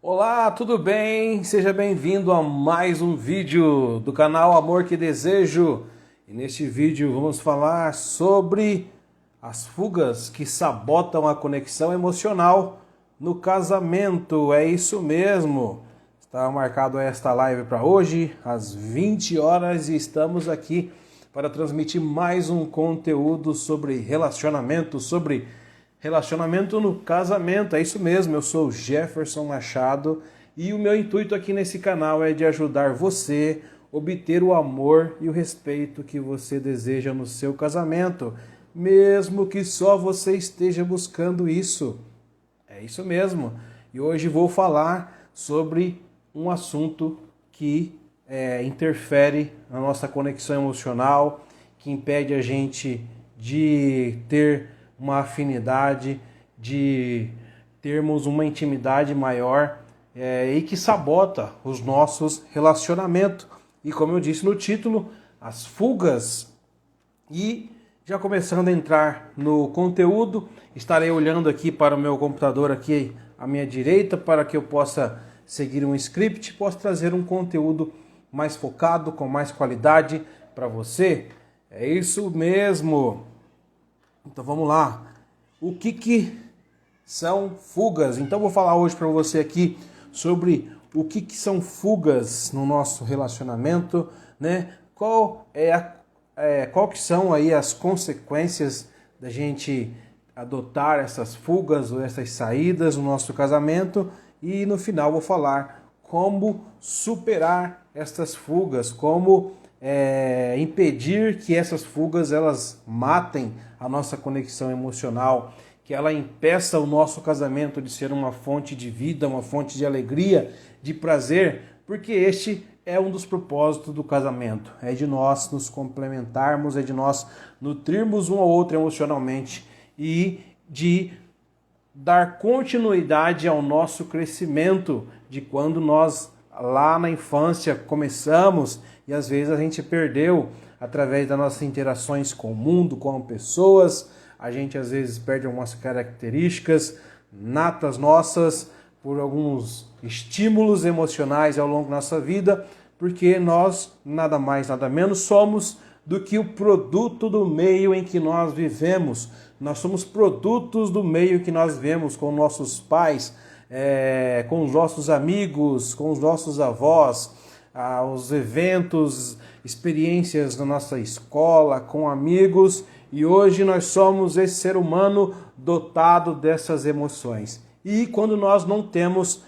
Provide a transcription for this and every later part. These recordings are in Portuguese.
Olá, tudo bem? Seja bem-vindo a mais um vídeo do canal Amor que Desejo. E neste vídeo vamos falar sobre as fugas que sabotam a conexão emocional no casamento. É isso mesmo. Está marcado esta live para hoje, às 20 horas, e estamos aqui para transmitir mais um conteúdo sobre relacionamento no casamento. É isso mesmo, eu sou Jefferson Machado e o meu intuito aqui nesse canal é de ajudar você a obter o amor e o respeito que você deseja no seu casamento, mesmo que só você esteja buscando isso. É isso mesmo. E hoje vou falar sobre um assunto que interfere na nossa conexão emocional, que impede a gente de ter uma afinidade, de termos uma intimidade maior e que sabota os nossos relacionamentos. E como eu disse no título, as fugas. E já começando a entrar no conteúdo, estarei olhando aqui para o meu computador aqui à minha direita para que eu possa seguir um script, possa trazer um conteúdo mais focado, com mais qualidade para você. É isso mesmo. Então vamos lá. O que são fugas? Então vou falar hoje para você aqui sobre o que são fugas no nosso relacionamento, né? Qual que são aí as consequências da gente adotar essas fugas ou essas saídas no nosso casamento, e no final vou falar como superar estas fugas, como impedir que essas fugas elas matem a nossa conexão emocional, que ela impeça o nosso casamento de ser uma fonte de vida, uma fonte de alegria, de prazer, porque este é um dos propósitos do casamento, é de nós nos complementarmos, é de nós nutrirmos um ao outro emocionalmente e de dar continuidade ao nosso crescimento, de quando nós lá na infância começamos e às vezes a gente perdeu através das nossas interações com o mundo, com pessoas. A gente às vezes perde algumas características natas nossas por alguns estímulos emocionais ao longo da nossa vida, porque nós nada mais, nada menos somos do que o produto do meio em que nós vivemos. Nós somos produtos do meio que nós vivemos com nossos pais, com os nossos amigos, com os nossos avós, os eventos, experiências na nossa escola, com amigos, e hoje nós somos esse ser humano dotado dessas emoções. E quando nós não temos,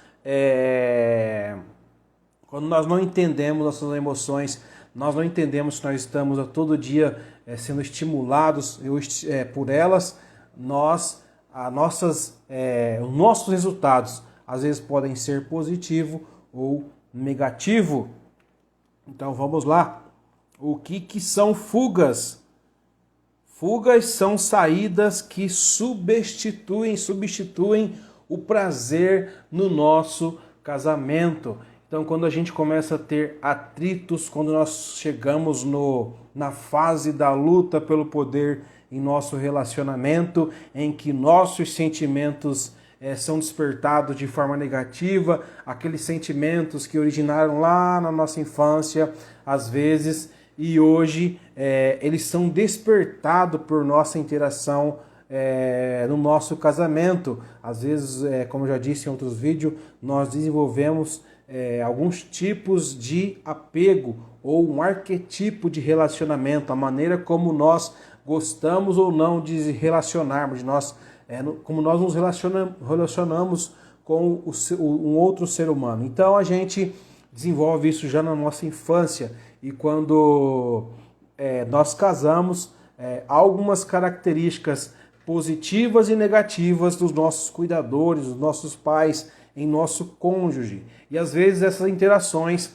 quando nós não entendemos nossas emoções, nós não entendemos que nós estamos a todo dia sendo estimulados por elas, os nossos resultados às vezes podem ser positivo ou negativo. Então vamos lá. O que são fugas? Fugas são saídas que substituem o prazer no nosso casamento. Então, quando a gente começa a ter atritos, quando nós chegamos na fase da luta pelo poder em nosso relacionamento, em que nossos sentimentos são despertados de forma negativa, aqueles sentimentos que originaram lá na nossa infância, às vezes, e hoje eles são despertados por nossa interação no nosso casamento. Às vezes, como eu já disse em outros vídeos, nós desenvolvemos alguns tipos de apego ou um arquetipo de relacionamento, a maneira como nós gostamos ou não de relacionarmos, como nós nos relacionamos com um outro ser humano. Então a gente desenvolve isso já na nossa infância, e quando nós casamos, há algumas características positivas e negativas dos nossos cuidadores, dos nossos pais, em nosso cônjuge. E às vezes essas interações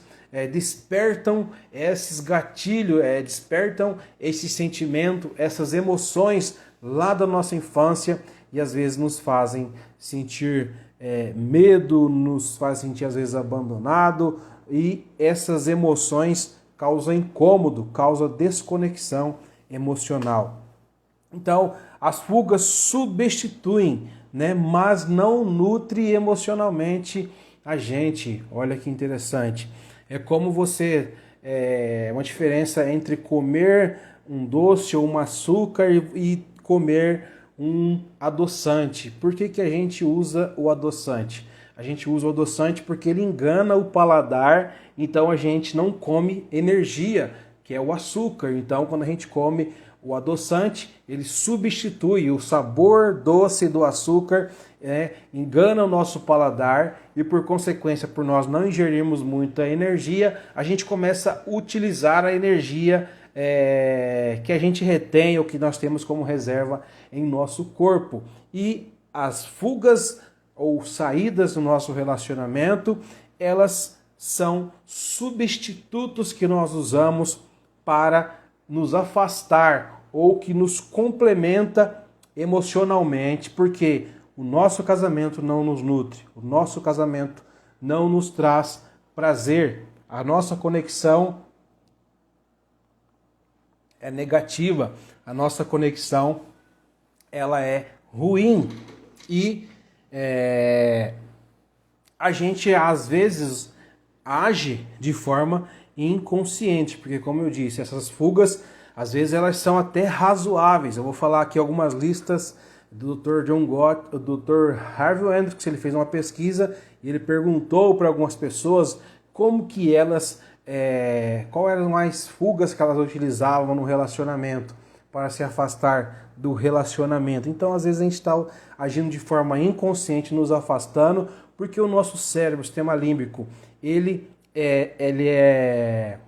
despertam esses gatilhos, despertam esse sentimento, essas emoções lá da nossa infância, e às vezes nos fazem sentir medo, nos fazem sentir às vezes abandonado, e essas emoções causam incômodo, causam desconexão emocional. Então, as fugas substituem, mas não nutre emocionalmente a gente, olha que interessante, é como você, uma diferença entre comer um doce ou um açúcar e comer um adoçante. Por que que a gente usa o adoçante? A gente usa o adoçante porque ele engana o paladar, então a gente não come energia, que é o açúcar. Então, quando a gente come o adoçante, ele substitui o sabor doce do açúcar, engana o nosso paladar e, por consequência, por nós não ingerirmos muita energia, a gente começa a utilizar a energia que a gente retém ou que nós temos como reserva em nosso corpo. E as fugas ou saídas do nosso relacionamento, elas são substitutos que nós usamos para nos afastar ou que nos complementa emocionalmente, porque o nosso casamento não nos nutre, o nosso casamento não nos traz prazer, a nossa conexão é negativa, a nossa conexão ela é ruim e a gente às vezes age de forma inconsciente, porque como eu disse, essas fugas às vezes elas são até razoáveis. Eu vou falar aqui algumas listas do Dr. John Gottman, do Dr. Harvey Hendricks. Ele fez uma pesquisa e ele perguntou para algumas pessoas como que elas, qual eram as fugas que elas utilizavam no relacionamento para se afastar do relacionamento. Então, às vezes a gente está agindo de forma inconsciente, nos afastando, porque o nosso cérebro, o sistema límbico, ele é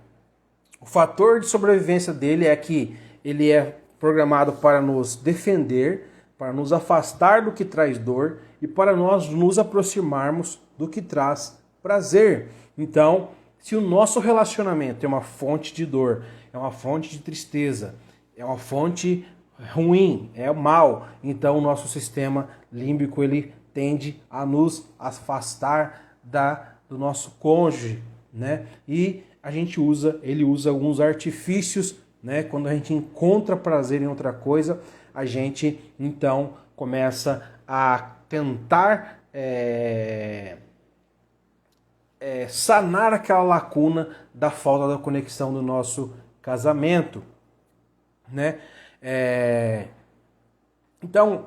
o fator de sobrevivência dele é que ele é programado para nos defender, para nos afastar do que traz dor e para nós nos aproximarmos do que traz prazer. Então, se o nosso relacionamento é uma fonte de dor, é uma fonte de tristeza, é uma fonte ruim, é mal, então o nosso sistema límbico ele tende a nos afastar do nosso cônjuge, né? E ele usa alguns artifícios, né? Quando a gente encontra prazer em outra coisa, a gente então começa a tentar sanar aquela lacuna da falta da conexão do nosso casamento, né? Então,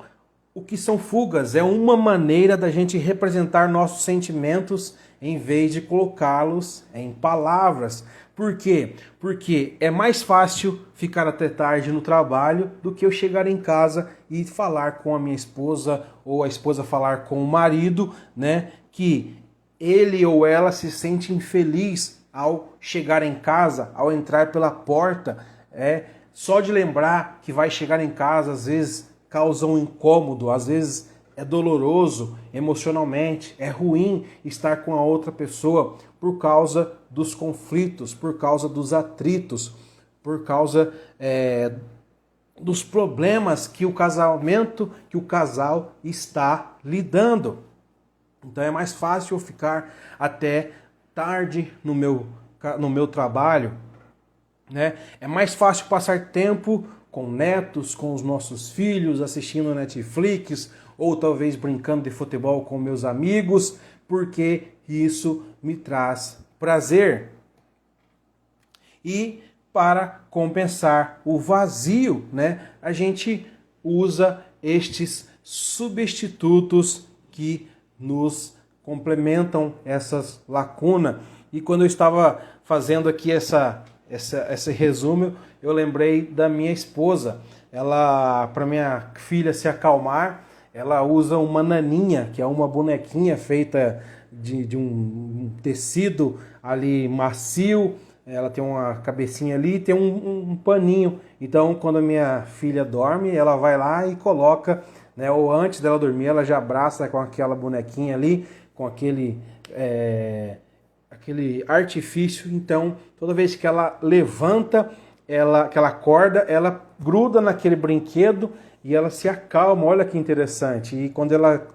o que são fugas? É uma maneira da gente representar nossos sentimentos em vez de colocá-los em palavras. Por quê? Porque é mais fácil ficar até tarde no trabalho do que eu chegar em casa e falar com a minha esposa ou a esposa falar com o marido, né, que ele ou ela se sente infeliz ao chegar em casa, ao entrar pela porta. Só de lembrar que vai chegar em casa, às vezes causa um incômodo, às vezes é doloroso emocionalmente, é ruim estar com a outra pessoa por causa dos conflitos, por causa dos atritos, por causa dos problemas que o casal está lidando. Então é mais fácil eu ficar até tarde no meu trabalho, né? É mais fácil passar tempo com netos, com os nossos filhos, assistindo Netflix, ou talvez brincando de futebol com meus amigos, porque isso me traz prazer. E para compensar o vazio, né, a gente usa estes substitutos que nos complementam essas lacunas. E quando eu estava fazendo aqui esse resumo, eu lembrei da minha esposa. Ela, para minha filha se acalmar, ela usa uma naninha, que é uma bonequinha feita de um tecido ali macio. Ela tem uma cabecinha ali e tem um paninho. Então, quando a minha filha dorme, ela vai lá e coloca, né, ou antes dela dormir, ela já abraça com aquela bonequinha ali, com aquele artifício. Então, toda vez que ela levanta, que ela acorda, ela gruda naquele brinquedo e ela se acalma. Olha que interessante. E quando ela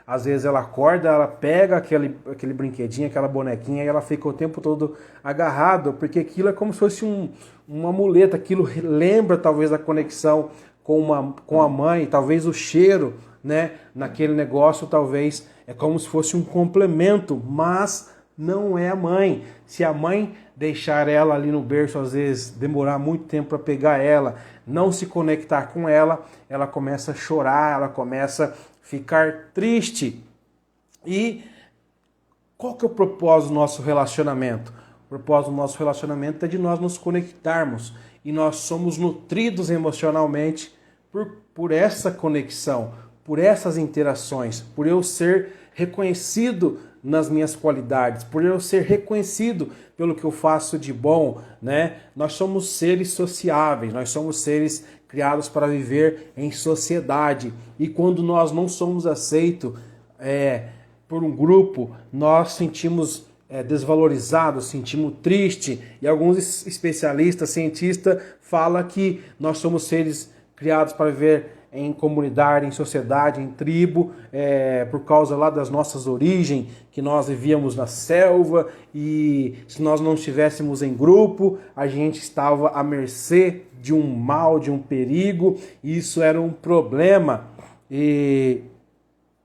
às vezes ela acorda, ela pega aquele brinquedinho, aquela bonequinha, e ela fica o tempo todo agarrado, porque aquilo é como se fosse uma muleta, aquilo lembra talvez a conexão com a mãe, talvez o cheiro, né, naquele negócio talvez é como se fosse um complemento, mas não é a mãe. Se a mãe deixar ela ali no berço, às vezes demorar muito tempo para pegar ela, não se conectar com ela, ela começa a chorar, ela começa a ficar triste. E qual que é o propósito do nosso relacionamento? O propósito do nosso relacionamento é de nós nos conectarmos e nós somos nutridos emocionalmente por essa conexão, por essas interações, por eu ser reconhecido nas minhas qualidades, por eu ser reconhecido pelo que eu faço de bom, né? Nós somos seres sociáveis, nós somos seres criados para viver em sociedade. E quando nós não somos aceitos por um grupo, nós sentimos desvalorizados, sentimos triste. E alguns especialistas, cientistas, falam que nós somos seres criados para viver em comunidade, em sociedade, em tribo, por causa lá das nossas origens, que nós vivíamos na selva e se nós não estivéssemos em grupo, a gente estava à mercê de um mal, de um perigo, e isso era um problema.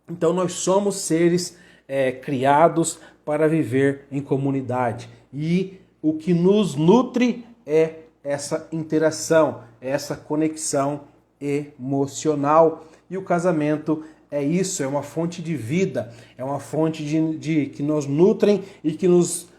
Então nós somos seres criados para viver em comunidade e o que nos nutre é essa interação, essa conexão emocional. E o casamento é isso, é uma fonte de vida, é uma fonte que nos nutrem e que nos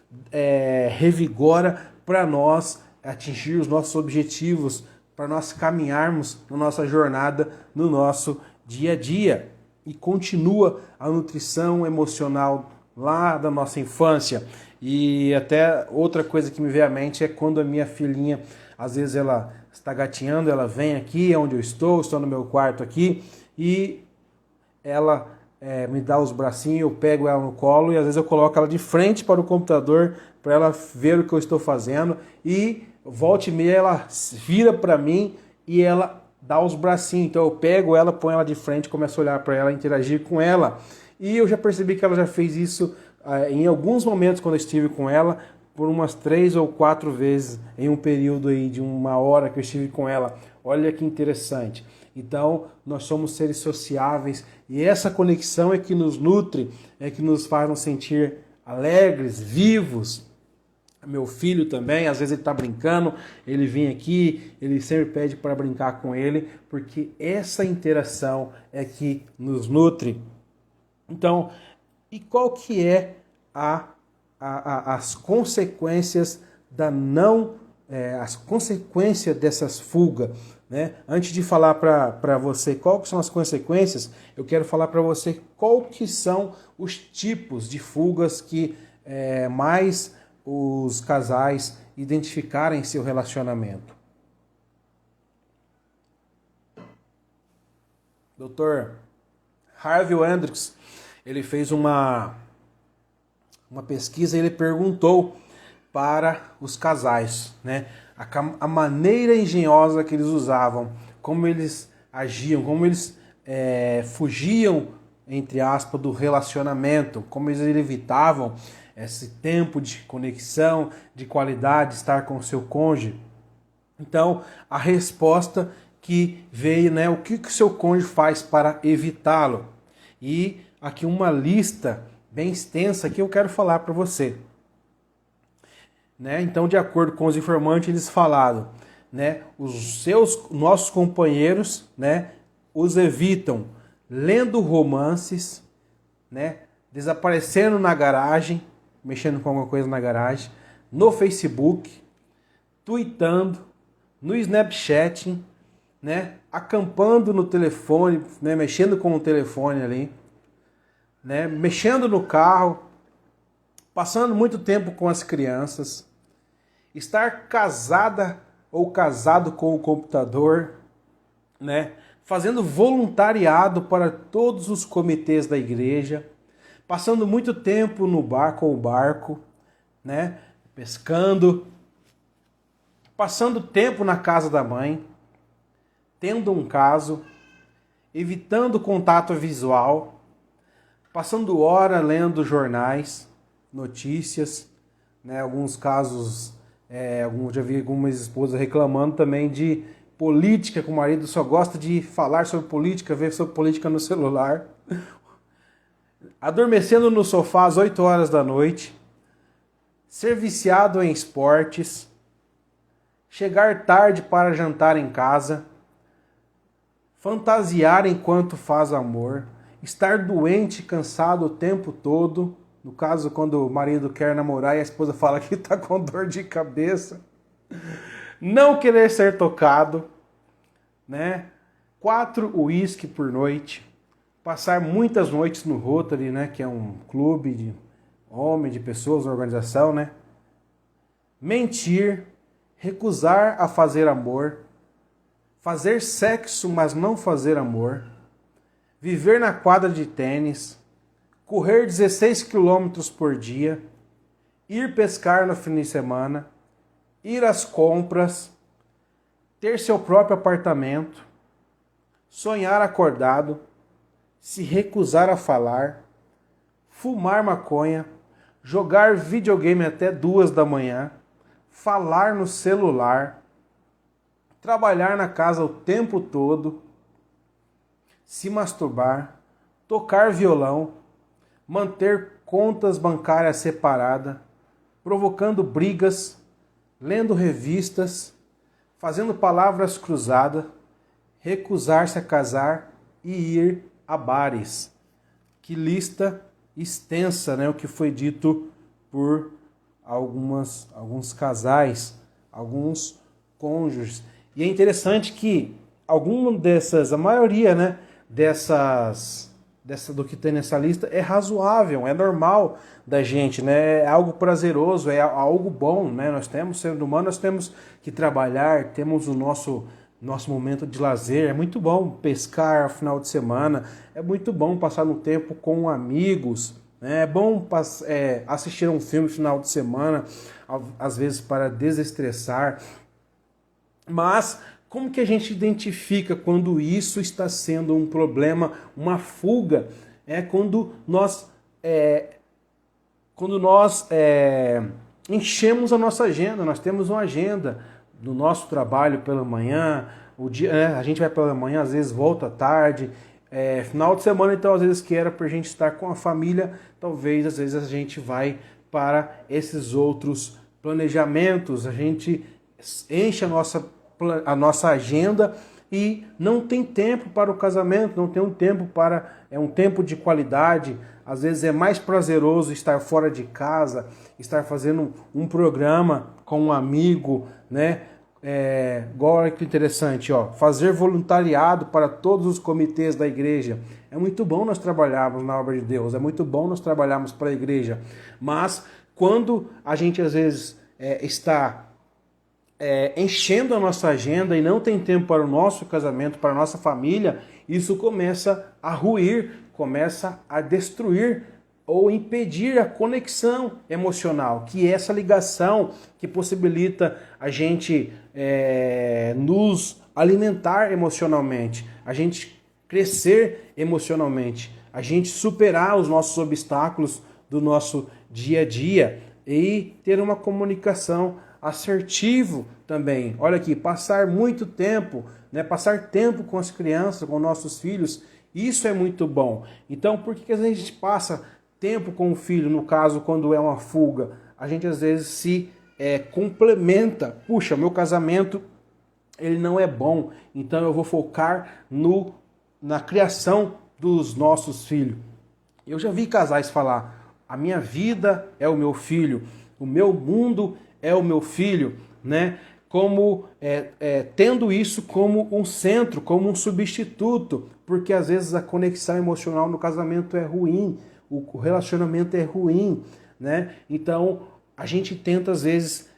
revigora para nós atingir os nossos objetivos, para nós caminharmos na nossa jornada, no nosso dia a dia. E continua a nutrição emocional lá da nossa infância. E até outra coisa que me veio à mente é quando a minha filhinha, às vezes ela está gatinhando, ela vem aqui onde eu estou no meu quarto aqui, e ela me dá os bracinhos, eu pego ela no colo e às vezes eu coloco ela de frente para o computador para ela ver o que eu estou fazendo, e volta e meia ela vira para mim e ela dá os bracinhos. Então eu pego ela, ponho ela de frente, começo a olhar para ela, interagir com ela. E eu já percebi que ela já fez isso em alguns momentos quando eu estive com ela, por umas 3 ou 4 vezes em um período aí de 1 hora que eu estive com ela. Olha que interessante. Então, nós somos seres sociáveis e essa conexão é que nos nutre, é que nos faz nos sentir alegres, vivos. Meu filho também, às vezes ele está brincando, ele vem aqui, ele sempre pede para brincar com ele, porque essa interação é que nos nutre. Então, e qual que é as consequências as consequências dessas fugas, né? Antes de falar para você qual que são as consequências, eu quero falar para você qual que são os tipos de fugas que mais os casais identificarem em seu relacionamento. Dr. Harvey Hendricks, ele fez uma pesquisa e ele perguntou para os casais, né, a maneira engenhosa que eles usavam, como eles agiam, como eles fugiam, entre aspas, do relacionamento, como eles evitavam esse tempo de conexão, de qualidade, estar com o seu cônjuge. Então, a resposta que veio, né, o que o seu cônjuge faz para evitá-lo? E aqui uma lista bem extensa que eu quero falar para você. Né? Então, de acordo com os informantes, eles falaram, né, nossos companheiros, né, os evitam lendo romances, né, desaparecendo na garagem, mexendo com alguma coisa na garagem, no Facebook, tweetando, no Snapchat, né, acampando no telefone, né, mexendo com o telefone ali, né, mexendo no carro, passando muito tempo com as crianças, estar casada ou casado com o computador, né, fazendo voluntariado para todos os comitês da igreja, passando muito tempo no bar com o barco, né, pescando, passando tempo na casa da mãe, tendo um caso, evitando contato visual, passando hora lendo jornais, notícias, né, alguns casos, já vi algumas esposas reclamando também de política com o marido, só gosta de falar sobre política, ver sobre política no celular. Adormecendo no sofá às 8 horas da noite. Ser viciado em esportes. Chegar tarde para jantar em casa. Fantasiar enquanto faz amor. Estar doente e cansado o tempo todo. No caso, quando o marido quer namorar e a esposa fala que está com dor de cabeça. Não querer ser tocado, né? 4 uísque por noite. Passar muitas noites no Rotary, né? Que é um clube de homens, de pessoas, uma organização, né? Mentir. Recusar a fazer amor. Fazer sexo, mas não fazer amor. Viver na quadra de tênis. Correr 16 quilômetros por dia. Ir pescar no fim de semana. Ir às compras, ter seu próprio apartamento, sonhar acordado, se recusar a falar, fumar maconha, jogar videogame até 2 da manhã, falar no celular, trabalhar na casa o tempo todo, se masturbar, tocar violão, manter contas bancárias separadas, provocando brigas, lendo revistas, fazendo palavras cruzadas, recusar-se a casar e ir a bares. Que lista extensa, né? O que foi dito por alguns casais, alguns cônjuges. E é interessante que a maioria, né, do que tem nessa lista é razoável, é normal da gente, né? É algo prazeroso, é algo bom, né? Nós temos, sendo humano, nós temos que trabalhar, temos o nosso momento de lazer. É muito bom pescar no final de semana, é muito bom passar um tempo com amigos, né? É bom assistir um filme no final de semana, às vezes para desestressar. Mas como que a gente identifica quando isso está sendo um problema, uma fuga? É quando nós enchemos a nossa agenda. Nós temos uma agenda do nosso trabalho pela manhã, a gente vai pela manhã, às vezes volta à tarde, final de semana, então às vezes que era para a gente estar com a família, talvez às vezes a gente vai para esses outros planejamentos, a gente enche a nossa agenda e não tem tempo para o casamento, não tem um tempo um tempo de qualidade. Às vezes é mais prazeroso estar fora de casa, estar fazendo um programa com um amigo, né? Agora que interessante, ó, fazer voluntariado para todos os comitês da igreja. É muito bom nós trabalharmos na obra de Deus, é muito bom nós trabalharmos para a igreja, mas quando a gente às vezes está enchendo a nossa agenda e não tem tempo para o nosso casamento, para a nossa família, isso começa a ruir, começa a destruir ou impedir a conexão emocional, que é essa ligação que possibilita a gente nos alimentar emocionalmente, a gente crescer emocionalmente, a gente superar os nossos obstáculos do nosso dia a dia e ter uma comunicação assertivo também. Olha aqui, passar muito tempo, né? Passar tempo com as crianças, com nossos filhos, isso é muito bom. Então, por que a gente passa tempo com o filho, no caso, quando é uma fuga? A gente às vezes se complementa. Puxa, meu casamento ele não é bom, então eu vou focar na criação dos nossos filhos. Eu já vi casais falar, a minha vida é o meu filho, o meu mundo é o meu filho, né? Como tendo isso como um centro, como um substituto, porque às vezes a conexão emocional no casamento é ruim, o relacionamento é ruim, né? Então a gente tenta às vezes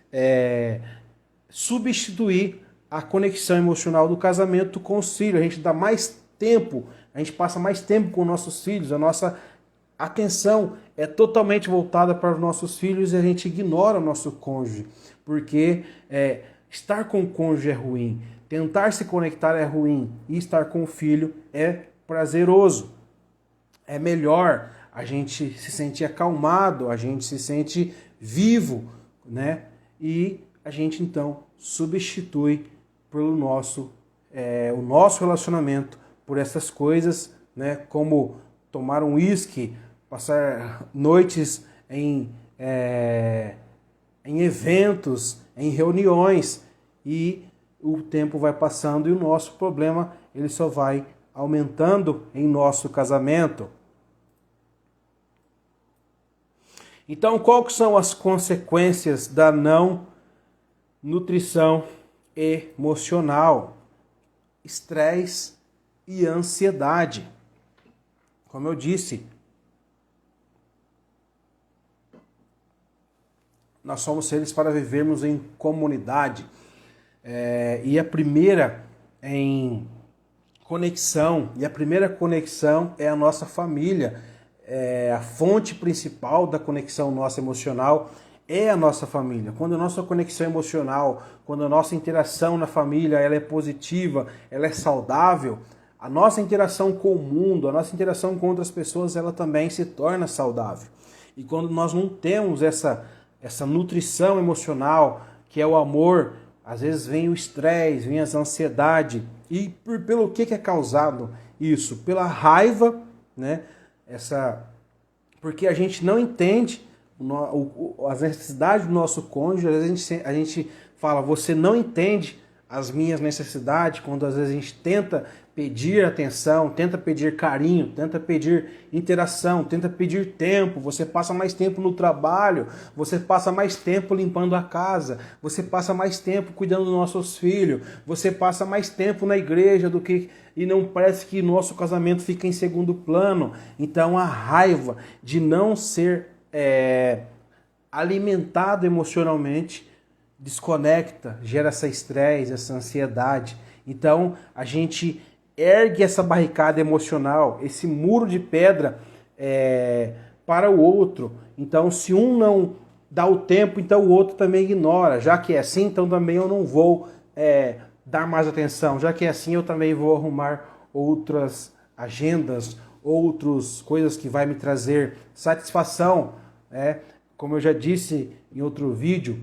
substituir a conexão emocional do casamento com os filhos. A gente dá mais tempo, a gente passa mais tempo com nossos filhos, a nossa atenção é totalmente voltada para os nossos filhos e a gente ignora o nosso cônjuge, porque estar com o cônjuge é ruim, tentar se conectar é ruim e estar com o filho é prazeroso. É melhor, a gente se sente acalmado, a gente se sente vivo, né? E a gente então substitui pelo o nosso relacionamento, por essas coisas, né, como tomar um uísque, passar noites em eventos, em reuniões, e o tempo vai passando e o nosso problema ele só vai aumentando em nosso casamento. Então, quais são as consequências da não nutrição emocional? Estresse e ansiedade. Como eu disse, nós somos seres para vivermos em comunidade. E a primeira conexão é a nossa família. A fonte principal da conexão nossa emocional é a nossa família. Quando a nossa conexão emocional, quando a nossa interação na família ela é positiva, ela é saudável, a nossa interação com o mundo, a nossa interação com outras pessoas, ela também se torna saudável. E quando nós não temos essa nutrição emocional, que é o amor, às vezes vem o estresse, vem a ansiedade. E pelo que é causado isso? Pela raiva, né? Porque a gente não entende as necessidades do nosso cônjuge. Às vezes a gente fala, você não entende as minhas necessidades, quando às vezes a gente tenta pedir atenção, tenta pedir carinho, tenta pedir interação, tenta pedir tempo. Você passa mais tempo no trabalho, você passa mais tempo limpando a casa, você passa mais tempo cuidando dos nossos filhos, você passa mais tempo na igreja e não parece que nosso casamento fica em segundo plano. Então a raiva de não ser alimentado emocionalmente desconecta, gera esse estresse, essa ansiedade. Então a gente ergue essa barricada emocional, esse muro de pedra para o outro. Então se um não dá o tempo, então o outro também ignora. Já que é assim, então também eu não vou dar mais atenção. Já que é assim, eu também vou arrumar outras agendas, outras coisas que vai me trazer satisfação. Como eu já disse em outro vídeo,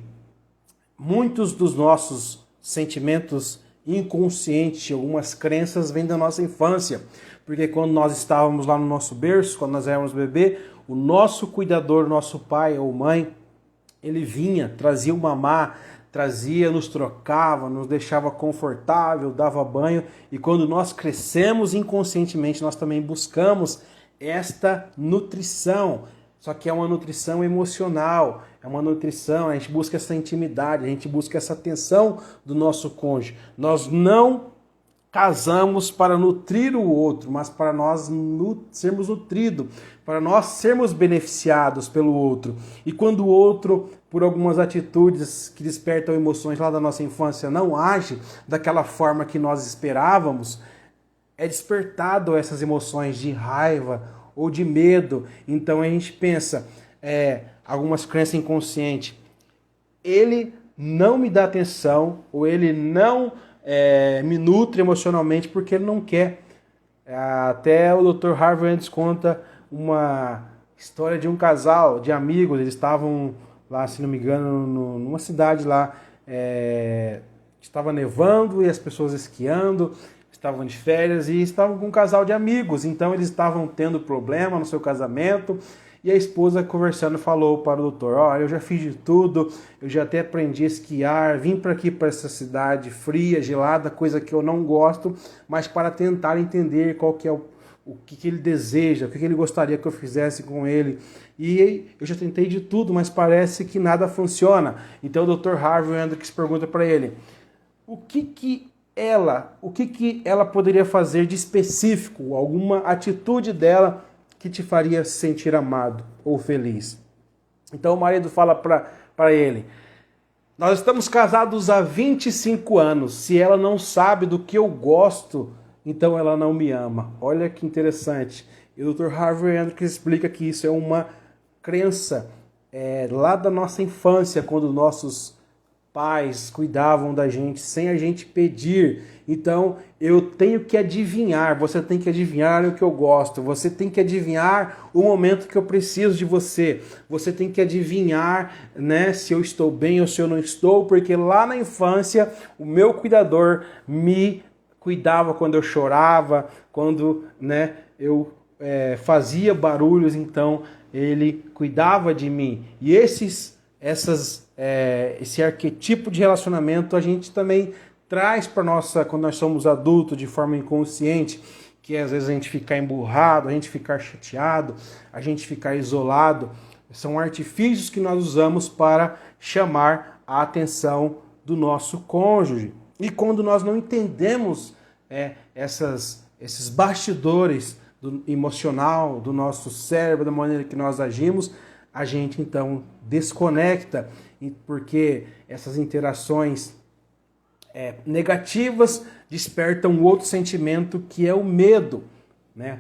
muitos dos nossos sentimentos inconscientes, algumas crenças vêm da nossa infância. Porque quando nós estávamos lá no nosso berço, quando nós éramos bebê, o nosso cuidador, nosso pai ou mãe, ele vinha, trazia o mamá, nos trocava, nos deixava confortável, dava banho. E quando nós crescemos inconscientemente, nós também buscamos esta nutrição. Só que é uma nutrição emocional, é uma nutrição, a gente busca essa intimidade, a gente busca essa atenção do nosso cônjuge. Nós não casamos para nutrir o outro, mas para nós sermos nutridos, para nós sermos beneficiados pelo outro. E quando o outro, por algumas atitudes que despertam emoções lá da nossa infância, não age daquela forma que nós esperávamos, é despertado essas emoções de raiva ou de medo. Então a gente pensa, algumas crenças inconscientes, ele não me dá atenção, ou ele não me nutre emocionalmente porque ele não quer. Até o Dr. Harvey Andrews conta uma história de um casal de amigos. Eles estavam lá, se não me engano, numa cidade lá, estava nevando e as pessoas esquiando, estavam de férias e estavam com um casal de amigos. Então eles estavam tendo problema no seu casamento. E a esposa, conversando, falou para o doutor: olha, eu já fiz de tudo, eu já até aprendi a esquiar, vim para aqui, para essa cidade fria, gelada, coisa que eu não gosto, mas para tentar entender qual que é o que ele deseja, o que ele gostaria que eu fizesse com ele. E eu já tentei de tudo, mas parece que nada funciona. Então o Dr. Harvey Andrews pergunta para ele: o que ela poderia fazer de específico, alguma atitude dela que te faria se sentir amado ou feliz? Então o marido fala para ele: nós estamos casados há 25 anos, se ela não sabe do que eu gosto, então ela não me ama. Olha que interessante. E o Dr. Harvey Andrews explica que isso é uma crença lá da nossa infância, quando nossos pais cuidavam da gente sem a gente pedir. Então eu tenho que adivinhar, você tem que adivinhar o que eu gosto, você tem que adivinhar o momento que eu preciso de você, você tem que adivinhar, né, se eu estou bem ou se eu não estou, porque lá na infância o meu cuidador me cuidava quando eu chorava, quando, né, eu fazia barulhos, então ele cuidava de mim. E esse arquetipo de relacionamento a gente também traz para nossa, quando nós somos adultos, de forma inconsciente, que às vezes a gente ficar emburrado, a gente ficar chateado, a gente ficar isolado. São artifícios que nós usamos para chamar a atenção do nosso cônjuge. E quando nós não entendemos esses bastidores emocional do nosso cérebro, da maneira que nós agimos, a gente então desconecta, porque essas interações negativas despertam outro sentimento, que é o medo, né?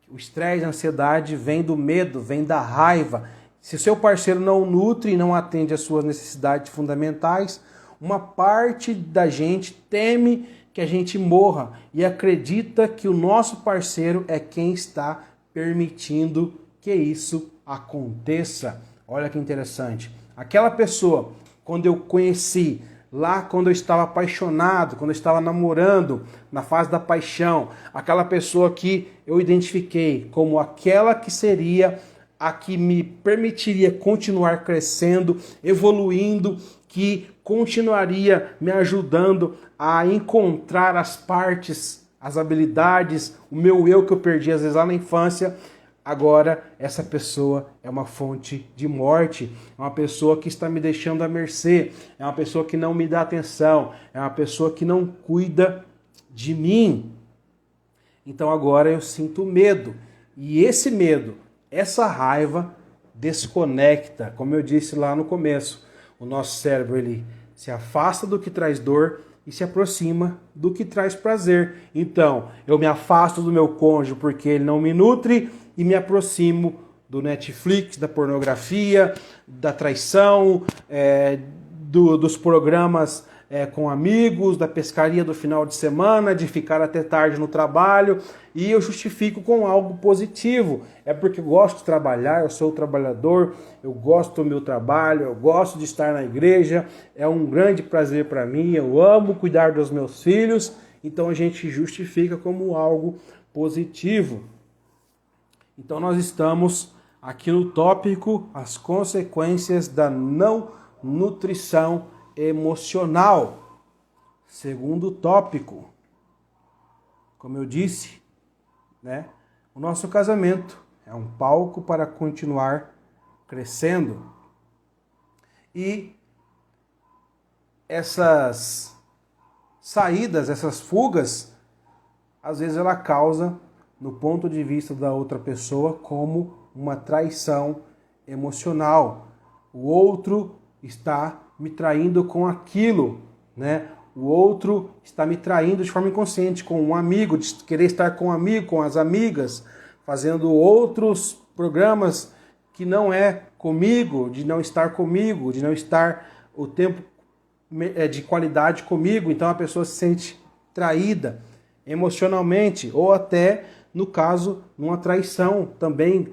O estresse, a ansiedade vem do medo, vem da raiva. Se o seu parceiro não nutre e não atende às suas necessidades fundamentais, uma parte da gente teme que a gente morra e acredita que o nosso parceiro é quem está permitindo que isso aconteça. Olha que interessante. Aquela pessoa, quando eu conheci, lá quando eu estava apaixonado, quando eu estava namorando, na fase da paixão, aquela pessoa que eu identifiquei como aquela que seria a que me permitiria continuar crescendo, evoluindo, que continuaria me ajudando a encontrar as partes, as habilidades, o meu eu que eu perdi às vezes lá na infância. Agora essa pessoa é uma fonte de morte, é uma pessoa que está me deixando à mercê, é uma pessoa que não me dá atenção, é uma pessoa que não cuida de mim. Então agora eu sinto medo, e esse medo, essa raiva desconecta, como eu disse lá no começo. O nosso cérebro, ele se afasta do que traz dor e se aproxima do que traz prazer. Então, eu me afasto do meu cônjuge porque ele não me nutre e me aproximo do Netflix, da pornografia, da traição, dos programas com amigos, da pescaria do final de semana, de ficar até tarde no trabalho, e eu justifico com algo positivo. É porque eu gosto de trabalhar, eu sou trabalhador, eu gosto do meu trabalho, eu gosto de estar na igreja, é um grande prazer para mim, eu amo cuidar dos meus filhos, então a gente justifica como algo positivo. Então nós estamos aqui no tópico as consequências da não nutrição emocional. Segundo tópico, como eu disse, né, o nosso casamento é um palco para continuar crescendo. E essas saídas, essas fugas, às vezes ela causa, no ponto de vista da outra pessoa, como uma traição emocional. O outro está me traindo com aquilo, né? O outro está me traindo de forma inconsciente com um amigo, de querer estar com um amigo, com as amigas, fazendo outros programas que não é comigo, de não estar comigo, de não estar o tempo de qualidade comigo. Então a pessoa se sente traída emocionalmente, ou até, no caso, numa traição também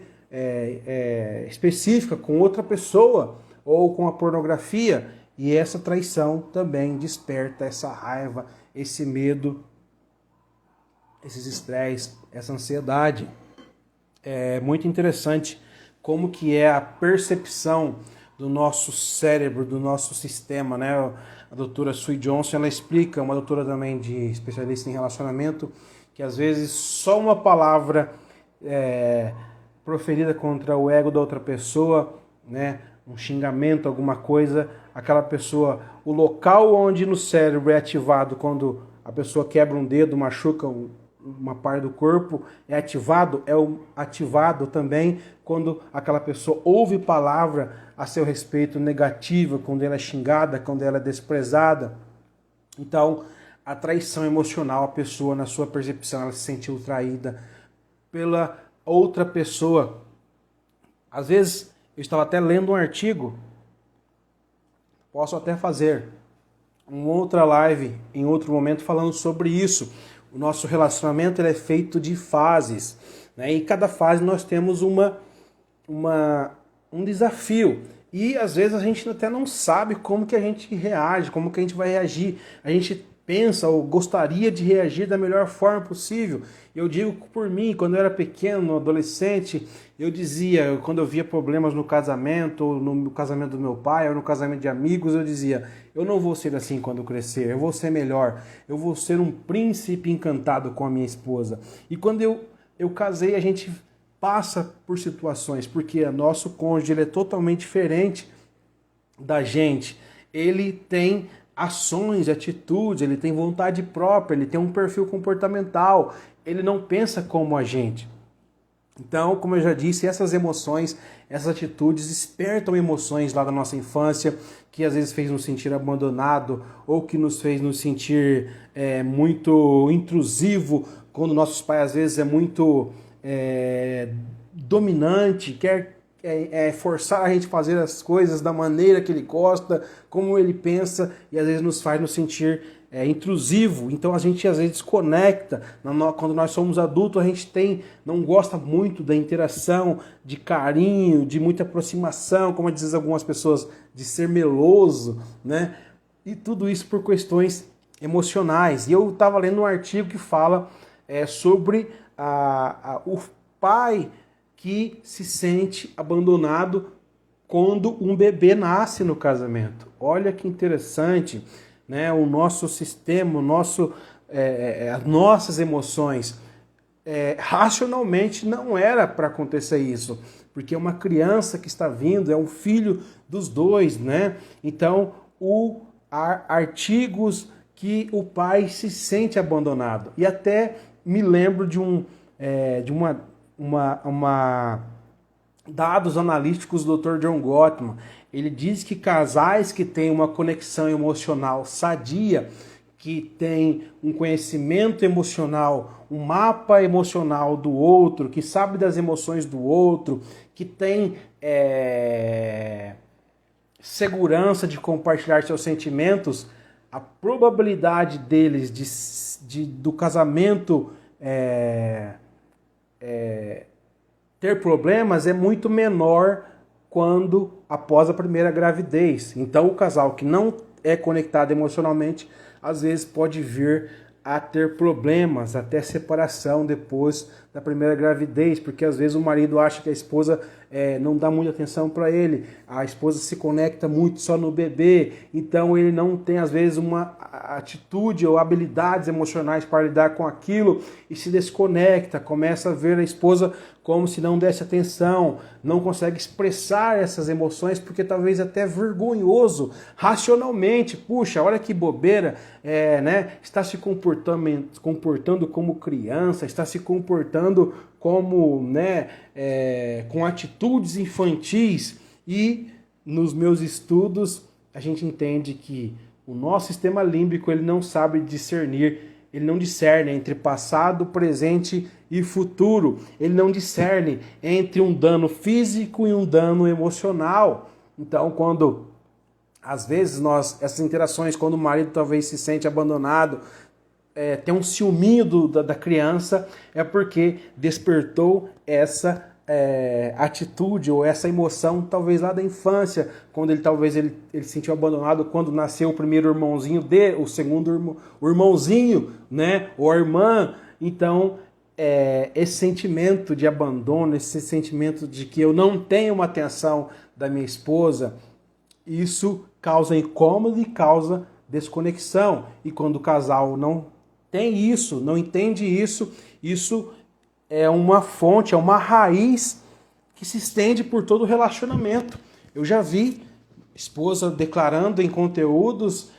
específica com outra pessoa, ou com a pornografia, e essa traição também desperta essa raiva, esse medo, esses estresses, essa ansiedade. É muito interessante como que é a percepção do nosso cérebro, do nosso sistema, né? A doutora Sue Johnson, ela explica, uma doutora também de especialista em relacionamento, que às vezes só uma palavra proferida contra o ego da outra pessoa, né? Um xingamento, alguma coisa, aquela pessoa, o local onde no cérebro é ativado quando a pessoa quebra um dedo, machuca uma parte do corpo, é ativado também quando aquela pessoa ouve palavra a seu respeito negativa, quando ela é xingada, quando ela é desprezada. Então, a traição emocional, a pessoa, na sua percepção, ela se sentiu traída pela outra pessoa. Às vezes, eu estava até lendo um artigo, posso até fazer uma outra live, em outro momento, falando sobre isso. O nosso relacionamento ele é feito de fases, né? E cada fase nós temos um desafio. E às vezes a gente até não sabe como que a gente reage, como que a gente vai reagir. A gente pensa ou gostaria de reagir da melhor forma possível. Eu digo por mim, quando eu era pequeno, adolescente, eu dizia, quando eu via problemas no casamento, ou no casamento do meu pai, ou no casamento de amigos, eu dizia, eu não vou ser assim quando eu crescer, eu vou ser melhor, eu vou ser um príncipe encantado com a minha esposa. E quando eu casei, a gente passa por situações, porque o nosso cônjuge ele é totalmente diferente da gente. Ele tem ações, atitudes, ele tem vontade própria, ele tem um perfil comportamental, ele não pensa como a gente. Então, como eu já disse, essas emoções, essas atitudes despertam emoções lá da nossa infância, que às vezes fez nos sentir abandonado ou que nos fez nos sentir muito intrusivo, quando nossos pais às vezes é muito dominante, quer forçar a gente a fazer as coisas da maneira que ele gosta, como ele pensa, e às vezes nos faz nos sentir intrusivo. Então a gente às vezes desconecta. Quando nós somos adultos, a gente não gosta muito da interação, de carinho, de muita aproximação, como dizem algumas pessoas, de ser meloso, né? E tudo isso por questões emocionais. E eu estava lendo um artigo que fala sobre o pai que se sente abandonado quando um bebê nasce no casamento. Olha que interessante, né? O nosso sistema, as nossas emoções. Racionalmente não era para acontecer isso, porque é uma criança que está vindo, é um filho dos dois, né? Então, artigos que o pai se sente abandonado. E até me lembro de dados analíticos do Dr. John Gottman. Ele diz que casais que têm uma conexão emocional sadia, que têm um conhecimento emocional, um mapa emocional do outro, que sabe das emoções do outro, que tem segurança de compartilhar seus sentimentos, a probabilidade deles do casamento ter problemas é muito menor quando após a primeira gravidez. Então o casal que não é conectado emocionalmente, às vezes pode vir a ter problemas, até separação depois da primeira gravidez, porque às vezes o marido acha que a esposa não dá muita atenção para ele, a esposa se conecta muito só no bebê, então ele não tem às vezes uma atitude ou habilidades emocionais para lidar com aquilo e se desconecta, começa a ver a esposa como se não desse atenção, não consegue expressar essas emoções porque talvez até vergonhoso, racionalmente, puxa, olha que bobeira, né? Está se comportando como criança, está se comportando como, né, com atitudes infantis. E nos meus estudos a gente entende que o nosso sistema límbico ele não sabe discernir, ele não discerne entre passado, presente e futuro. Ele não discerne entre um dano físico e um dano emocional. Então, quando às vezes essas interações, quando o marido talvez se sente abandonado, tem um ciúminho da criança, é porque despertou essa atitude ou essa emoção talvez lá da infância, quando ele se sentiu abandonado quando nasceu o primeiro irmãozinho dele, o segundo o irmãozinho, né, ou a irmã. Então esse sentimento de abandono, esse sentimento de que eu não tenho uma atenção da minha esposa, isso causa incômodo e causa desconexão. E quando o casal não tem isso, não entende isso, isso é uma fonte, é uma raiz que se estende por todo o relacionamento. Eu já vi esposa declarando em conteúdos,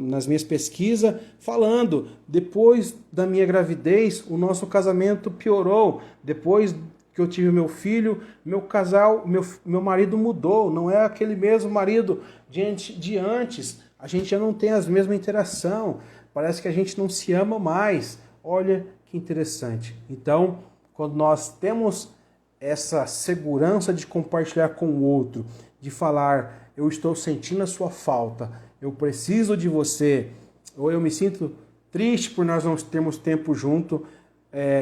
nas minhas pesquisas, falando, depois da minha gravidez, o nosso casamento piorou. Depois que eu tive meu filho, meu marido mudou. Não é aquele mesmo marido de antes. A gente já não tem as mesmas interações. Parece que a gente não se ama mais. Olha que interessante. Então, quando nós temos essa segurança de compartilhar com o outro, de falar, eu estou sentindo a sua falta, eu preciso de você, ou eu me sinto triste por nós não termos tempo junto,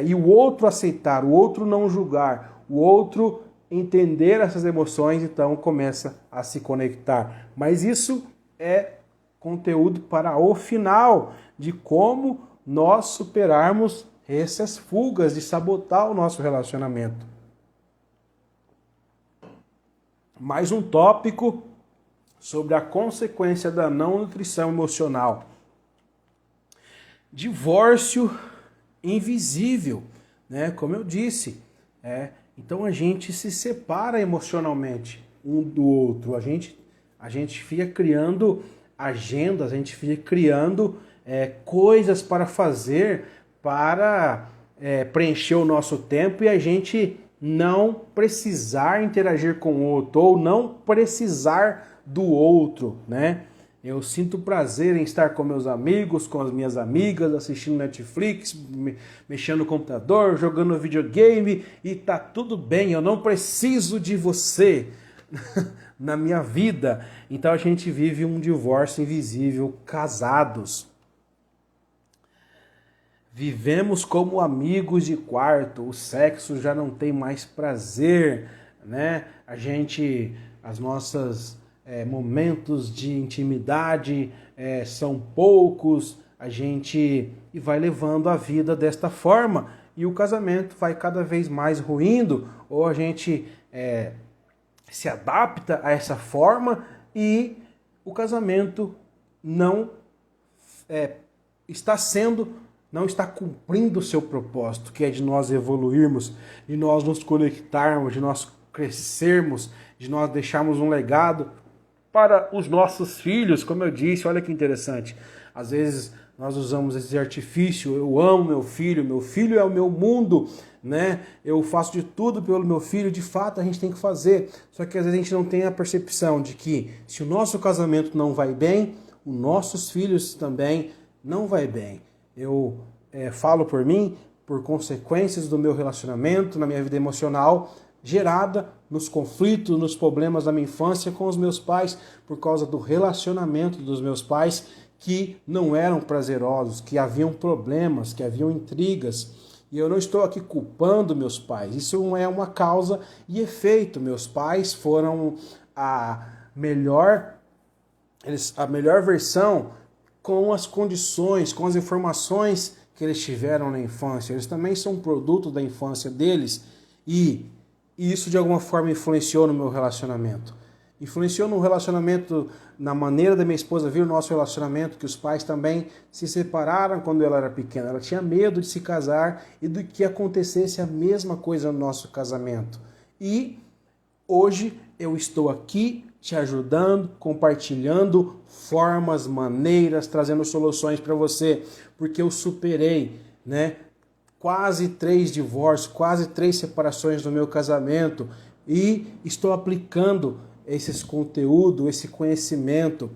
e o outro aceitar, o outro não julgar, o outro entender essas emoções, então começa a se conectar. Mas isso é conteúdo para o final de como nós superarmos essas fugas de sabotar o nosso relacionamento. Mais um tópico sobre a consequência da não nutrição emocional. Divórcio invisível, né? Como eu disse, então a gente se separa emocionalmente um do outro, a gente fica criando agendas, a gente fica criando coisas para fazer, para preencher o nosso tempo e a gente não precisar interagir com o outro ou não precisar do outro, né? Eu sinto prazer em estar com meus amigos, com as minhas amigas, assistindo Netflix, mexendo no computador, jogando videogame e tá tudo bem, eu não preciso de você na minha vida. Então a gente vive um divórcio invisível, casados. Vivemos como amigos de quarto, o sexo já não tem mais prazer, né? As nossas momentos de intimidade são poucos, e vai levando a vida desta forma e o casamento vai cada vez mais ruindo, ou a gente se adapta a essa forma e o casamento não está cumprindo o seu propósito, que é de nós evoluirmos, de nós nos conectarmos, de nós crescermos, de nós deixarmos um legado para os nossos filhos. Como eu disse, olha que interessante, às vezes nós usamos esse artifício, eu amo meu filho é o meu mundo, né? Eu faço de tudo pelo meu filho, de fato a gente tem que fazer, só que às vezes a gente não tem a percepção de que se o nosso casamento não vai bem, os nossos filhos também não vai bem. Eu falo por mim, por consequências do meu relacionamento, na minha vida emocional, gerada nos conflitos, nos problemas da minha infância com os meus pais, por causa do relacionamento dos meus pais, que não eram prazerosos, que haviam problemas, que haviam intrigas. E eu não estou aqui culpando meus pais, isso é uma causa e efeito. Meus pais foram a melhor versão com as condições, com as informações que eles tiveram na infância. Eles também são produto da infância deles e isso de alguma forma influenciou no meu relacionamento. Influenciou no relacionamento, na maneira da minha esposa ver o nosso relacionamento, que os pais também se separaram quando ela era pequena. Ela tinha medo de se casar e de que acontecesse a mesma coisa no nosso casamento. E hoje eu estou aqui te ajudando, compartilhando formas, maneiras, trazendo soluções para você, porque eu superei, né? Quase 3 divórcios, quase 3 separações no meu casamento e estou aplicando esses conteúdos, esse conhecimento,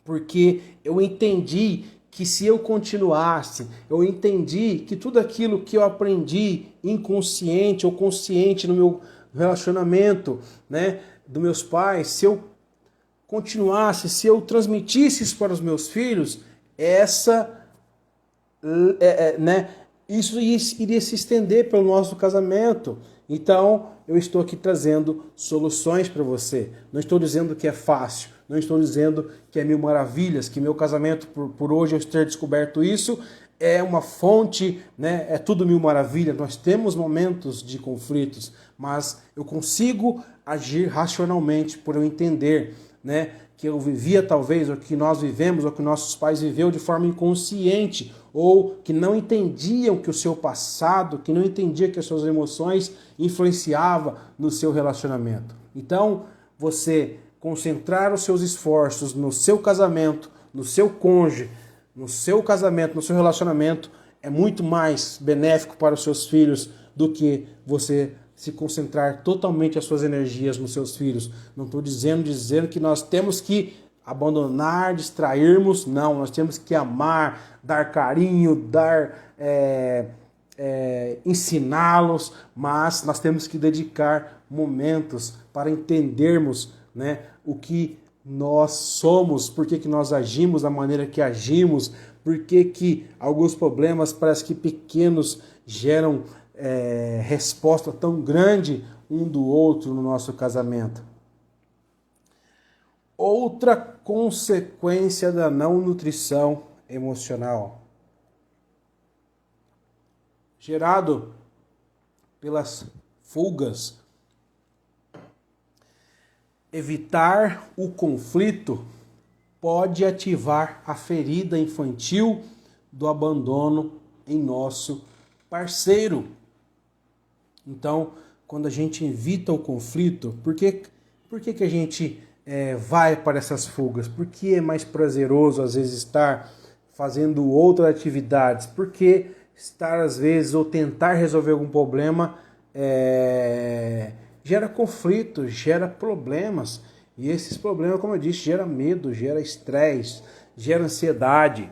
porque eu entendi que se eu continuasse, eu entendi que tudo aquilo que eu aprendi inconsciente ou consciente no meu relacionamento, né, dos meus pais, se eu continuasse, se eu transmitisse isso para os meus filhos, isso iria se estender pelo nosso casamento. Então, eu estou aqui trazendo soluções para você. Não estou dizendo que é fácil, não estou dizendo que é mil maravilhas, que meu casamento, por hoje eu ter descoberto isso, é uma fonte, né? É tudo mil maravilhas. Nós temos momentos de conflitos, mas eu consigo agir racionalmente por eu entender, né, que eu vivia talvez, ou que nós vivemos, ou que nossos pais viveram de forma inconsciente, ou que não entendiam que o seu passado, que não entendia que as suas emoções influenciavam no seu relacionamento. Então, você concentrar os seus esforços no seu casamento, no seu cônjuge, no seu casamento, no seu relacionamento, é muito mais benéfico para os seus filhos do que você se concentrar totalmente as suas energias nos seus filhos. Não estou dizendo que nós temos que abandonar, distrairmos, não, nós temos que amar, dar carinho, ensiná-los, mas nós temos que dedicar momentos para entendermos, né, o que nós somos, por que nós agimos da maneira que agimos, por que alguns problemas parece que pequenos geram resposta tão grande um do outro no nosso casamento. Outra consequência da não nutrição emocional, gerado pelas fugas. Evitar o conflito pode ativar a ferida infantil do abandono em nosso parceiro. Então, quando a gente evita o conflito, por que a gente vai para essas fugas? Porque é mais prazeroso, às vezes, estar fazendo outras atividades? Porque estar, às vezes, ou tentar resolver algum problema gera conflito, gera problemas. E esses problemas, como eu disse, gera medo, gera estresse, gera ansiedade.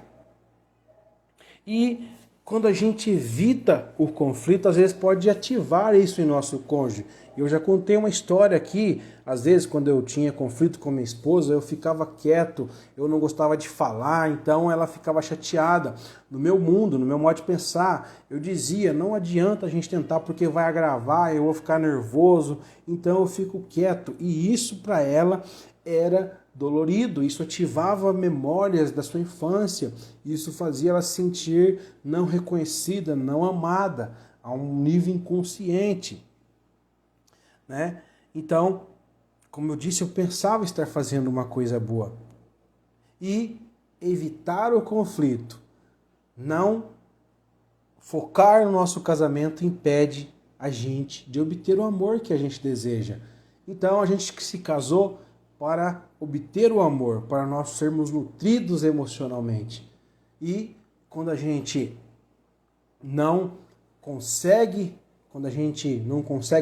E quando a gente evita o conflito, às vezes pode ativar isso em nosso cônjuge. Eu já contei uma história aqui, às vezes quando eu tinha conflito com minha esposa, eu ficava quieto, eu não gostava de falar, então ela ficava chateada. No meu mundo, no meu modo de pensar, eu dizia, não adianta a gente tentar porque vai agravar, eu vou ficar nervoso, então eu fico quieto. E isso para ela era dolorido, isso ativava memórias da sua infância, isso fazia ela se sentir não reconhecida, não amada, a um nível inconsciente, né? Então, como eu disse, eu pensava estar fazendo uma coisa boa. E evitar o conflito, não focar no nosso casamento impede a gente de obter o amor que a gente deseja. Então, a gente que se casou para obter o amor, para nós sermos nutridos emocionalmente. E quando a gente não consegue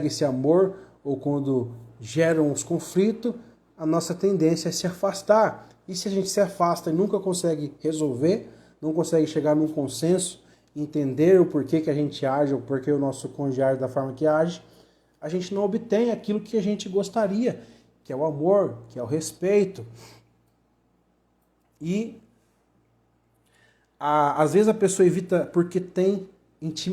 esse amor, ou quando geram os conflitos, a nossa tendência é se afastar. E se a gente se afasta e nunca consegue resolver, não consegue chegar num consenso, entender o porquê que a gente age, ou porquê o nosso cônjuge age da forma que age, a gente não obtém aquilo que a gente gostaria, que é o amor, que é o respeito. E às vezes a pessoa evita porque tem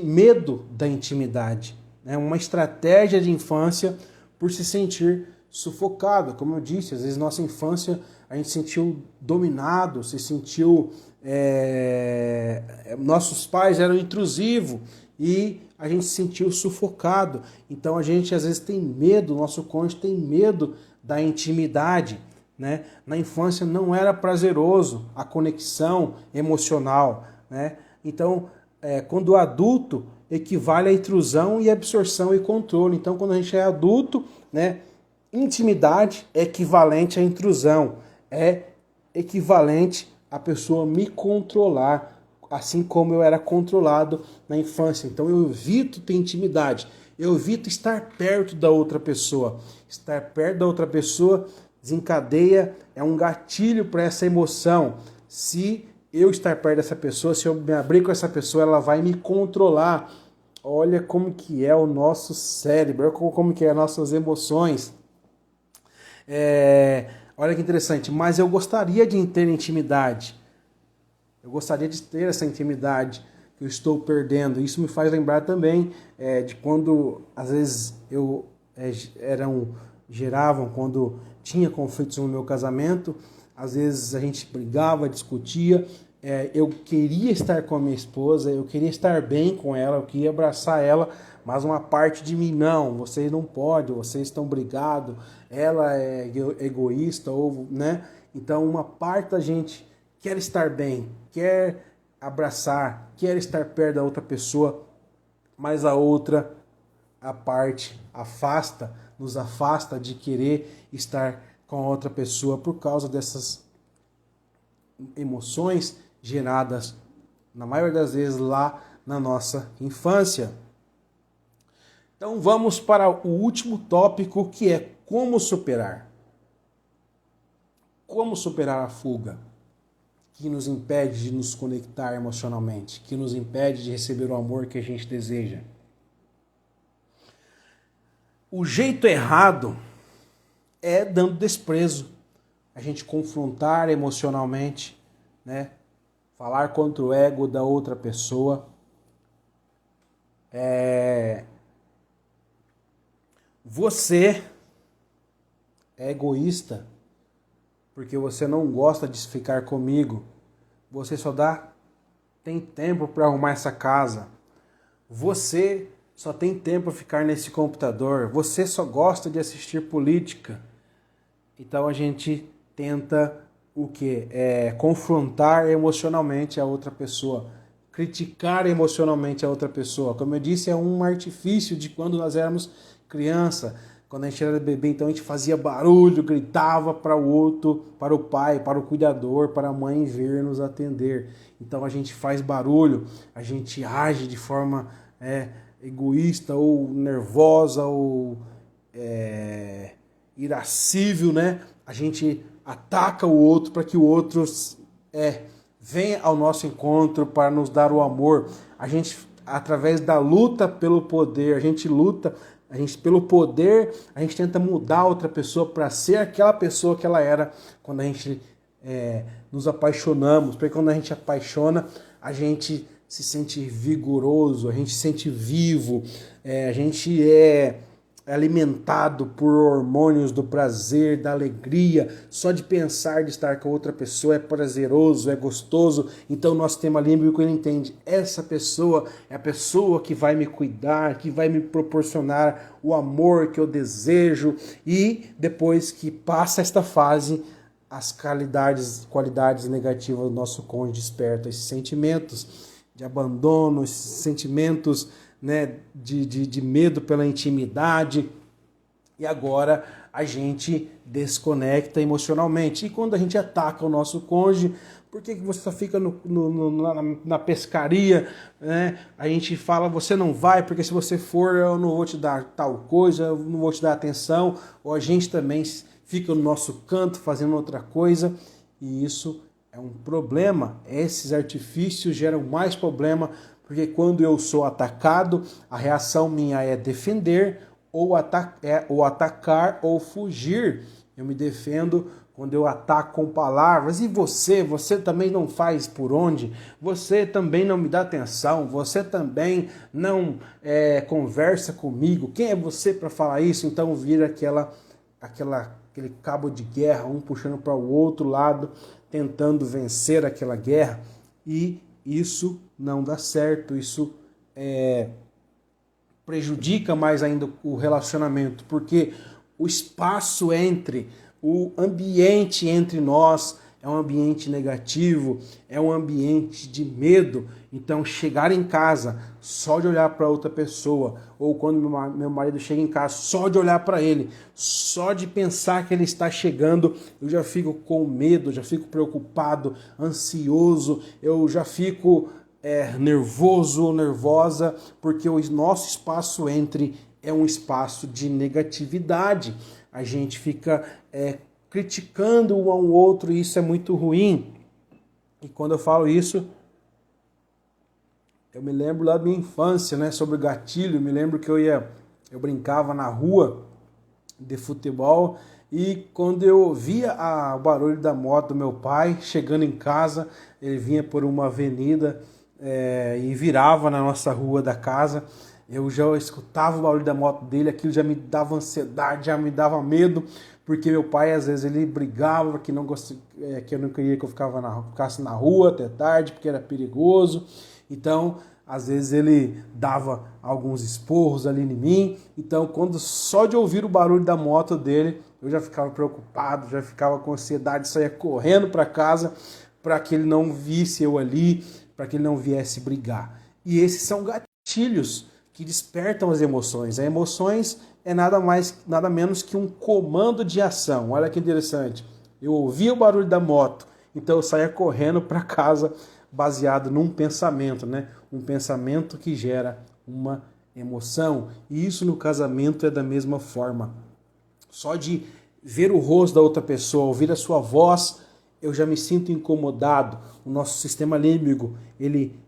medo da intimidade. É uma estratégia de infância por se sentir sufocado. Como eu disse, às vezes nossa infância a gente se sentiu dominado, se sentiu... nossos pais eram intrusivos e a gente se sentiu sufocado. Então a gente às vezes tem medo, nosso cônjuge tem medo da intimidade, né? Na infância não era prazeroso a conexão emocional, né? Então, quando adulto, equivale a intrusão e absorção e controle. Então, quando a gente é adulto, né, intimidade é equivalente à intrusão, é equivalente a pessoa me controlar, assim como eu era controlado na infância. Então, eu evito ter intimidade. Eu evito estar perto da outra pessoa. Estar perto da outra pessoa desencadeia, é um gatilho para essa emoção. Se eu estar perto dessa pessoa, se eu me abrir com essa pessoa, ela vai me controlar. Olha como que é o nosso cérebro, olha como que é as nossas emoções. Olha que interessante, mas eu gostaria de ter intimidade. Eu gostaria de ter essa intimidade que eu estou perdendo. Isso me faz lembrar também de quando, às vezes, geravam, quando tinha conflitos no meu casamento, às vezes a gente brigava, discutia, eu queria estar com a minha esposa, eu queria estar bem com ela, eu queria abraçar ela, mas uma parte de mim, não, vocês não podem, vocês estão brigados, ela é egoísta, ou, né? Então uma parte da gente quer estar bem, quer abraçar, quer estar perto da outra pessoa, mas a outra, a parte nos afasta de querer estar com a outra pessoa por causa dessas emoções geradas, na maioria das vezes, lá na nossa infância. Então vamos para o último tópico, que é como superar. Como superar a fuga que nos impede de nos conectar emocionalmente, que nos impede de receber o amor que a gente deseja. O jeito errado é dando desprezo. a gente confrontar emocionalmente, né? Falar contra o ego da outra pessoa. Você é egoísta porque você não gosta de ficar comigo. Você só tem tempo para arrumar essa casa. Você só tem tempo para ficar nesse computador. Você só gosta de assistir política. Então a gente tenta o quê? Confrontar emocionalmente a outra pessoa. Criticar emocionalmente a outra pessoa. Como eu disse, é um artifício de quando nós éramos criança. Quando a gente era bebê, então a gente fazia barulho, gritava para o outro, para o pai, para o cuidador, para a mãe vir nos atender. Então a gente faz barulho, a gente age de forma egoísta ou nervosa ou irascível, né? A gente ataca o outro para que o outro venha ao nosso encontro para nos dar o amor. A gente, através da luta pelo poder, pelo poder, a gente tenta mudar outra pessoa para ser aquela pessoa que ela era quando a gente nos apaixonamos. Porque quando a gente apaixona, a gente se sente vigoroso, a gente se sente vivo, a gente é alimentado por hormônios do prazer, da alegria. Só de pensar de estar com outra pessoa é prazeroso, é gostoso. Então nosso sistema límbico ele entende, essa pessoa é a pessoa que vai me cuidar, que vai me proporcionar o amor que eu desejo. E depois que passa esta fase, as qualidades negativas do nosso cônjuge despertam esses sentimentos de abandono, esses sentimentos, né, de medo pela intimidade, e agora a gente desconecta emocionalmente. E quando a gente ataca o nosso cônjuge, por que você só fica na pescaria, né? A gente fala, você não vai, porque se você for eu não vou te dar tal coisa, eu não vou te dar atenção, ou a gente também fica no nosso canto fazendo outra coisa, e isso é um problema. Esses artifícios geram mais problema, porque quando eu sou atacado, a reação minha é defender, ou atacar ou fugir. Eu me defendo quando eu ataco com palavras. E você também não faz por onde? Você também não me dá atenção? Você também não conversa comigo? Quem é você para falar isso? Então vira aquele cabo de guerra, um puxando para o outro lado, tentando vencer aquela guerra. E isso não dá certo, isso prejudica mais ainda o relacionamento, porque o espaço o ambiente entre nós é um ambiente negativo, é um ambiente de medo. Então chegar em casa só de olhar para outra pessoa, ou quando meu marido chega em casa, só de olhar para ele, só de pensar que ele está chegando, eu já fico com medo, já fico preocupado, ansioso, eu já fico nervoso ou nervosa, porque o nosso espaço é um espaço de negatividade. A gente fica criticando um ao outro, e isso é muito ruim. E quando eu falo isso, eu me lembro lá da minha infância, né, sobre o gatilho. Me lembro que eu brincava na rua de futebol, e quando eu ouvia o barulho da moto do meu pai chegando em casa, ele vinha por uma avenida e virava na nossa rua da casa, eu já escutava o barulho da moto dele, aquilo já me dava ansiedade, já me dava medo, porque meu pai às vezes ele brigava que eu não queria que eu ficasse na rua até tarde, porque era perigoso. Então às vezes ele dava alguns esporros ali em mim. Então quando só de ouvir o barulho da moto dele, eu já ficava preocupado, já ficava com ansiedade, saía correndo para casa para que ele não visse eu ali, para que ele não viesse brigar. E esses são gatilhos que despertam as emoções. As emoções é nada menos que um comando de ação. Olha que interessante. Eu ouvi o barulho da moto, então eu saía correndo para casa baseado num pensamento, né? Um pensamento que gera uma emoção. E isso no casamento é da mesma forma. Só de ver o rosto da outra pessoa, ouvir a sua voz, eu já me sinto incomodado. O nosso sistema límbico, ele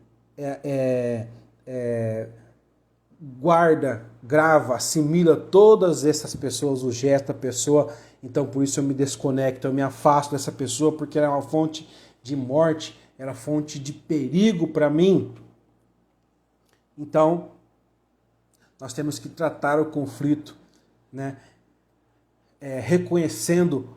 guarda, grava, assimila todas essas pessoas, o gesto da pessoa. Então por isso eu me desconecto, eu me afasto dessa pessoa, porque ela é uma fonte de morte, ela é uma fonte de perigo para mim. Então nós temos que tratar o conflito, né? Reconhecendo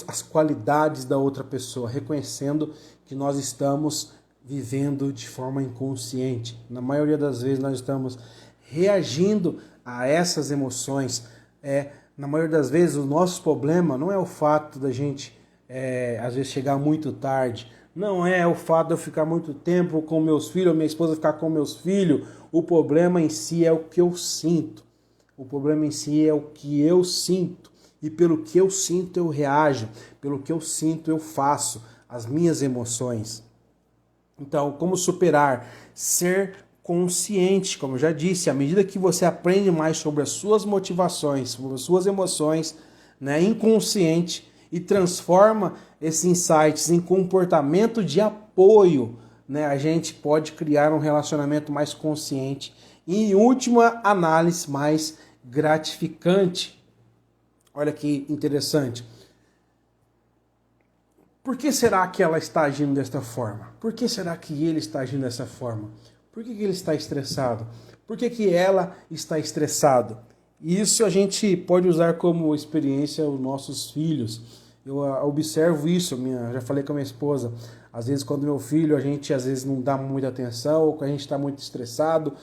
as qualidades da outra pessoa, reconhecendo que nós estamos vivendo de forma inconsciente. Na maioria das vezes nós estamos reagindo a essas emoções. Na maioria das vezes o nosso problema não é o fato da gente às vezes chegar muito tarde, não é o fato de eu ficar muito tempo com meus filhos, ou minha esposa ficar com meus filhos. O problema em si é o que eu sinto. O problema em si é o que eu sinto. E pelo que eu sinto eu reajo, pelo que eu sinto eu faço, as minhas emoções. Então, como superar? Ser consciente, como eu já disse, à medida que você aprende mais sobre as suas motivações, sobre as suas emoções, né, inconsciente, e transforma esses insights em comportamento de apoio, né, a gente pode criar um relacionamento mais consciente e, em última análise, mais gratificante. Olha que interessante. Por que será que ela está agindo desta forma? Por que será que ele está agindo dessa forma? Por que ele está estressado? Por que ela está estressada? Isso a gente pode usar como experiência os nossos filhos. Eu observo isso, já falei com a minha esposa. Às vezes quando meu filho, a gente às vezes não dá muita atenção, ou quando a gente está muito estressado,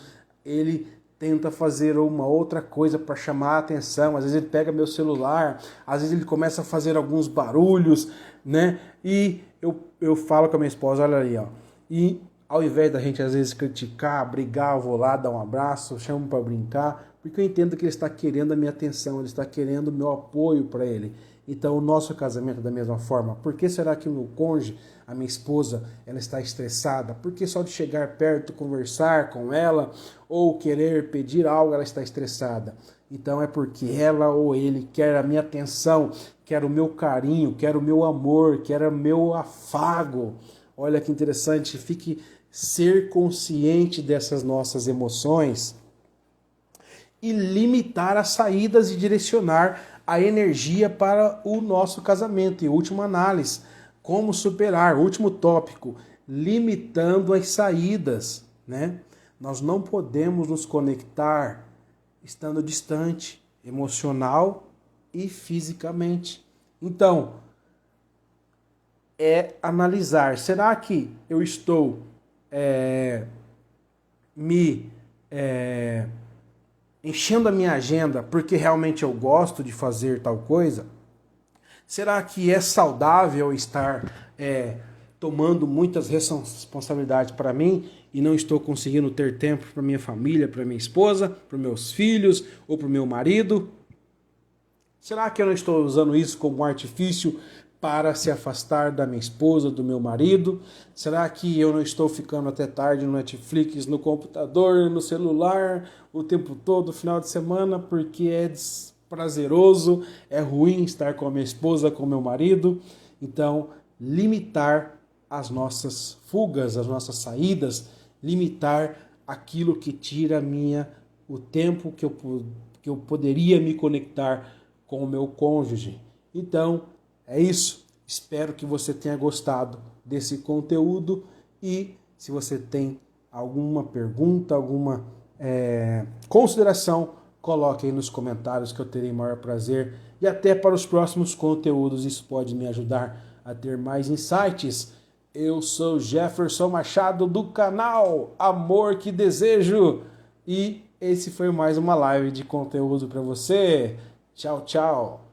ele tenta fazer uma outra coisa para chamar a atenção. Às vezes ele pega meu celular, às vezes ele começa a fazer alguns barulhos, né? E eu falo com a minha esposa, olha aí, ó. E ao invés da gente às vezes criticar, brigar, eu vou lá dar um abraço, chamo para brincar, porque eu entendo que ele está querendo a minha atenção, ele está querendo o meu apoio para ele. Então o nosso casamento é da mesma forma. Por que será que o meu cônjuge, a minha esposa, ela está estressada? Por que só de chegar perto, conversar com ela ou querer pedir algo, ela está estressada? Então é porque ela ou ele quer a minha atenção, quer o meu carinho, quer o meu amor, quer o meu afago. Olha que interessante, fique ser consciente dessas nossas emoções e limitar as saídas e direcionar a energia para o nosso casamento. E última análise, como superar, último tópico, limitando as saídas, né? Nós não podemos nos conectar estando distante, emocional e fisicamente. Então, analisar, será que eu estou enchendo a minha agenda porque realmente eu gosto de fazer tal coisa? Será que é saudável estar tomando muitas responsabilidades para mim e não estou conseguindo ter tempo para minha família, para minha esposa, para meus filhos ou para o meu marido? Será que eu não estou usando isso como um artifício para se afastar da minha esposa, do meu marido? Será que eu não estou ficando até tarde no Netflix, no computador, no celular, o tempo todo, final de semana, porque é desprazeroso, é ruim estar com a minha esposa, com o meu marido? Então, limitar as nossas fugas, as nossas saídas, limitar aquilo que tira o tempo que eu poderia me conectar com o meu cônjuge. Então, é isso. Espero que você tenha gostado desse conteúdo e se você tem alguma pergunta, alguma consideração, coloque aí nos comentários que eu terei maior prazer. E até para os próximos conteúdos, isso pode me ajudar a ter mais insights. Eu sou Jefferson Machado do canal Amor que Desejo e esse foi mais uma live de conteúdo para você. Tchau, tchau.